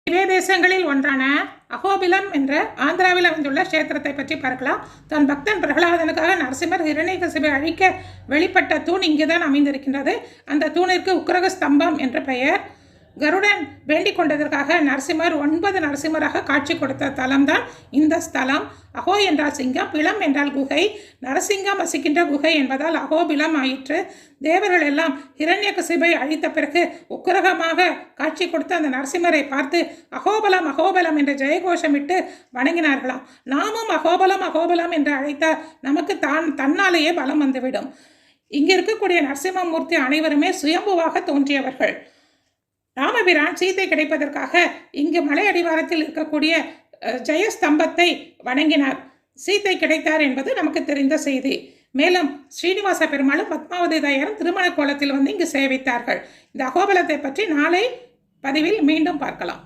திவ்ய தேசங்களில் ஒன்றான அகோபிலம் என்ற ஆந்திராவில் அமைந்துள்ள கஷேத்திரத்தை பற்றி பார்க்கலாம். தன் பக்தன் பிரகலாதனுக்காக நரசிம்மர் ஹிரண்யகசிபை அழிக்க வெளிப்பட்ட தூண் இங்குதான் அமைந்திருக்கின்றது. அந்த தூணிற்கு உக்கிரக ஸ்தம்பம் என்ற பெயர். கருடன் வேண்டிக் கொண்டதற்காக நரசிம்மர் 9 நரசிம்மராக காட்சி கொடுத்த தலம்தான் இந்த ஸ்தலம். அகோ என்றால் சிங்கம், பிலம் என்றால் குகை. நரசிங்கம் வசிக்கின்ற குகை என்பதால் அகோபிலம் ஆயிற்று. தேவர்கள் எல்லாம் ஹிரண்யகசிபை அழித்த பிறகு உக்கிரகமாக காட்சி கொடுத்த அந்த நரசிம்மரை பார்த்து அகோபலம் அகோபலம் என்ற ஜெயகோஷமிட்டு வணங்கினார்களாம். நாமும் அகோபலம் அகோபலம் என்று அழைத்தால் நமக்கு தன்னாலேயே பலம் வந்துவிடும். இங்கு இருக்கக்கூடிய நரசிம்மமூர்த்தி அனைவருமே சுயம்புவாக தோன்றியவர்கள். ராமபிரான் சீதை கிடைப்பதற்காக இங்கு மலை அடிவாரத்தில் இருக்கக்கூடிய ஜெயஸ்தம்பத்தை வணங்கினார். சீதை கிடைத்தார் என்பது நமக்கு தெரிந்த செய்தி. மேலும் ஸ்ரீனிவாச பெருமாளும் பத்மாவதி தாயாரும் திருமண கோலத்தில் வந்து இங்கு சேவித்தார்கள். இந்த அகோபலத்தை பற்றி நாளை பதிவில் மீண்டும் பார்க்கலாம்.